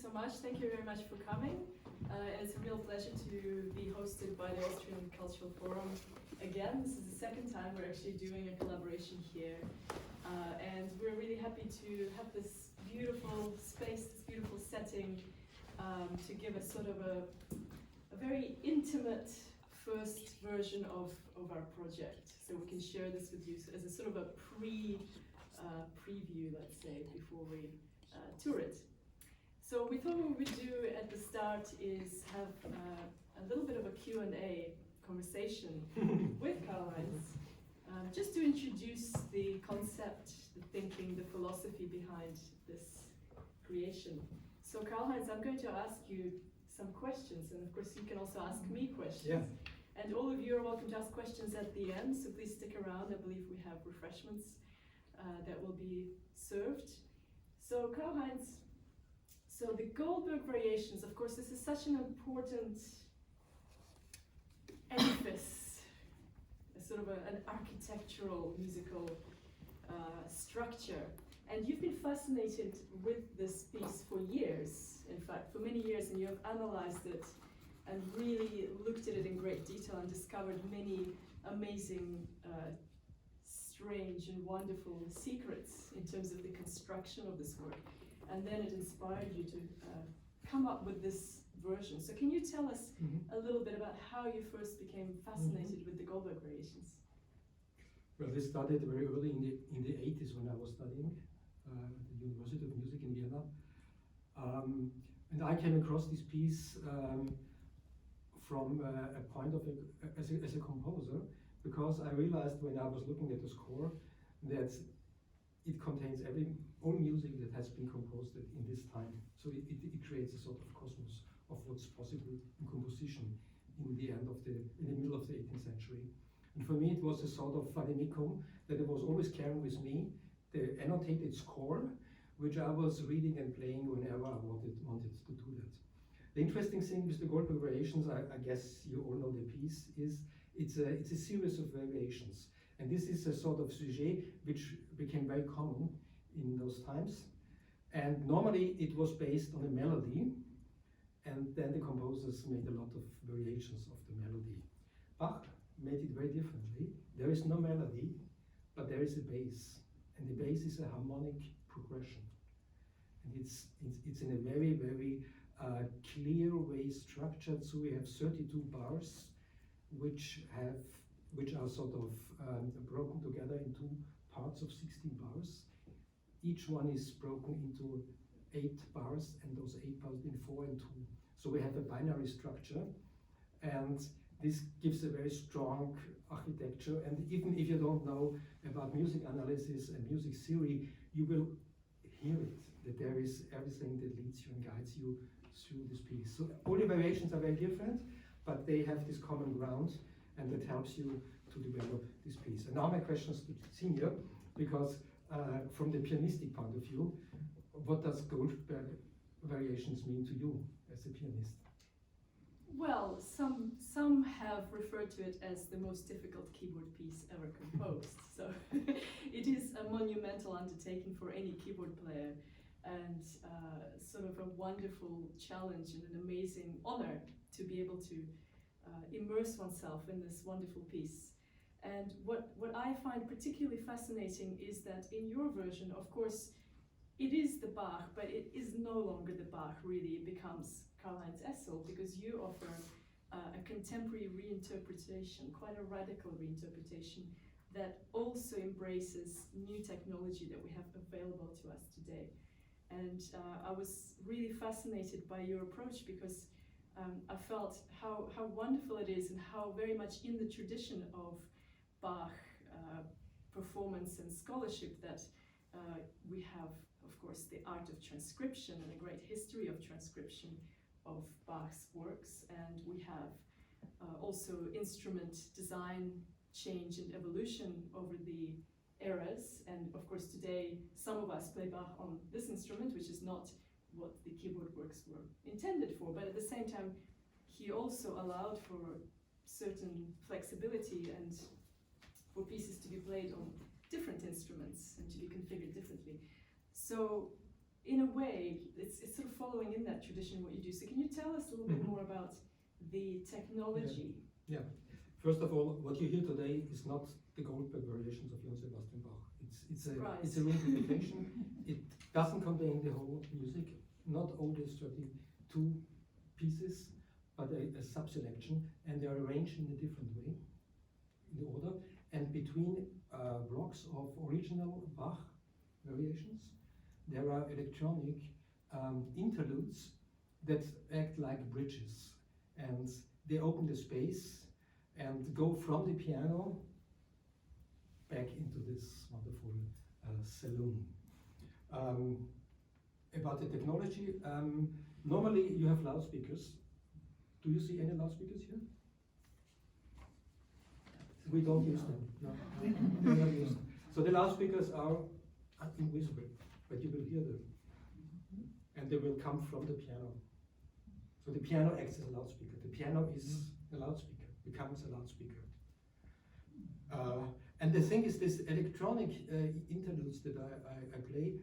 so much. Thank you very much for coming. It's a real pleasure to be hosted by the Austrian Cultural Forum again. This is the second time we're actually doing a collaboration here. And we're really happy to have this beautiful space, this beautiful setting to give us sort of a very intimate first version of our project. So we can share this with you as a sort of a preview, let's say, before we tour it. So we thought what we would do at the start is have a little bit of a Q&A conversation with Karlheinz, just to introduce the concept, the thinking, the philosophy behind this creation. So Karlheinz, I'm going to ask you some questions, and of course you can also ask me questions. Yeah. And all of you are welcome to ask questions at the end, so please stick around. I believe we have refreshments that will be served. So Karlheinz, so the Goldberg variations, of course, this is such an important edifice, a sort of an architectural musical structure. And you've been fascinated with this piece for years, in fact, for many years, and you have analyzed it and really looked at it in great detail and discovered many amazing, strange and wonderful secrets in terms of the construction of this work. And then it inspired you to come up with this version. So can you tell us a little bit about how you first became fascinated with the Goldberg variations? Well, this started very early in the 80s when I was studying at the University of Music in Vienna. And I came across this piece from a point of as a composer, because I realized when I was looking at the score that it contains all music that has been composed in this time. So it creates a sort of cosmos of what's possible in composition in the middle of the 18th century. And for me it was a sort of vademecum that I was always carrying with me, the annotated score, which I was reading and playing whenever I wanted to do that. The interesting thing with the Goldberg variations, I guess you all know the piece, is it's a series of variations. And this is a sort of sujet which became very common in those times. And normally it was based on a melody, and then the composers made a lot of variations of the melody. Bach made it very differently. There is no melody, but there is a bass. And the bass is a harmonic progression. And it's in a very, very clear way structured. So we have 32 bars which are sort of broken together into parts of 16 bars. Each one is broken into 8 bars, and those 8 bars in 4 and 2. So we have a binary structure, and this gives a very strong architecture. And even if you don't know about music analysis and music theory, you will hear it, that there is everything that leads you and guides you through this piece. So all the variations are very different, but they have this common ground, and that helps you to develop this piece. And now my questions to Xenia, because from the pianistic point of view, what does Goldberg variations mean to you as a pianist? Well, some have referred to it as the most difficult keyboard piece ever composed. So it is a monumental undertaking for any keyboard player, and sort of a wonderful challenge and an amazing honor to be able to immerse oneself in this wonderful piece. And what I find particularly fascinating is that in your version, of course, it is the Bach, but it is no longer the Bach, really. It becomes Karlheinz Essl, because you offer a contemporary reinterpretation, quite a radical reinterpretation, that also embraces new technology that we have available to us today. And I was really fascinated by your approach, because I felt how wonderful it is, and how very much in the tradition of Bach performance and scholarship that we have, of course, the art of transcription and a great history of transcription of Bach's works, and we have also instrument design change and evolution over the eras. And of course today some of us play Bach on this instrument, which is not what the keyboard works were intended for, but at the same time he also allowed for certain flexibility and for pieces to be played on different instruments and to be configured differently. So in a way, it's sort of following in that tradition what you do. So can you tell us a little bit more about the technology? Yeah. First of all, what you hear today is not the Goldberg variations of Johann Sebastian Bach. It's a reinterpretation. It doesn't contain the whole music, not all these 32 pieces, but a sub-selection, and they are arranged in a different way, in the order, and between blocks of original Bach variations, there are electronic interludes that act like bridges, and they open the space and go from the piano back into this wonderful saloon. About the technology, normally you have loudspeakers. Do you see any loudspeakers here? We don't use them. No, we don't use them. So the loudspeakers are invisible, but you will hear them, and they will come from the piano. So the piano acts as a loudspeaker. The piano is a loudspeaker, becomes a loudspeaker. And the thing is, this electronic interludes that I play,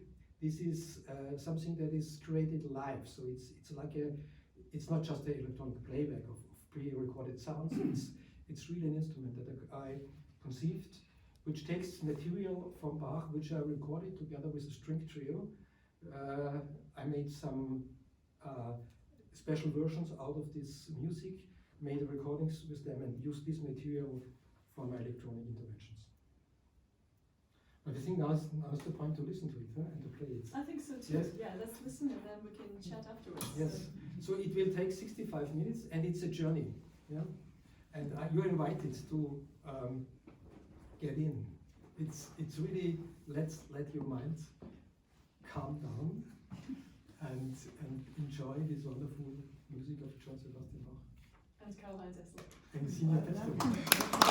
this is something that is created live. So it's like it's not just the electronic playback of pre-recorded sounds. It's really an instrument that I conceived, which takes material from Bach, which I recorded together with a string trio. I made some special versions out of this music, made recordings with them, and used this material for my electronic interventions. But I think now's the point to listen to it and to play it. I think so too. Yes. Yeah, let's listen and then we can chat afterwards. Yes. So it will take 65 minutes, and it's a journey. Yeah. And you're invited to get in. It's really let your mind calm down and enjoy this wonderful music of Johann Sebastian Bach And Karlheinz Essl. and Xenia Pestova.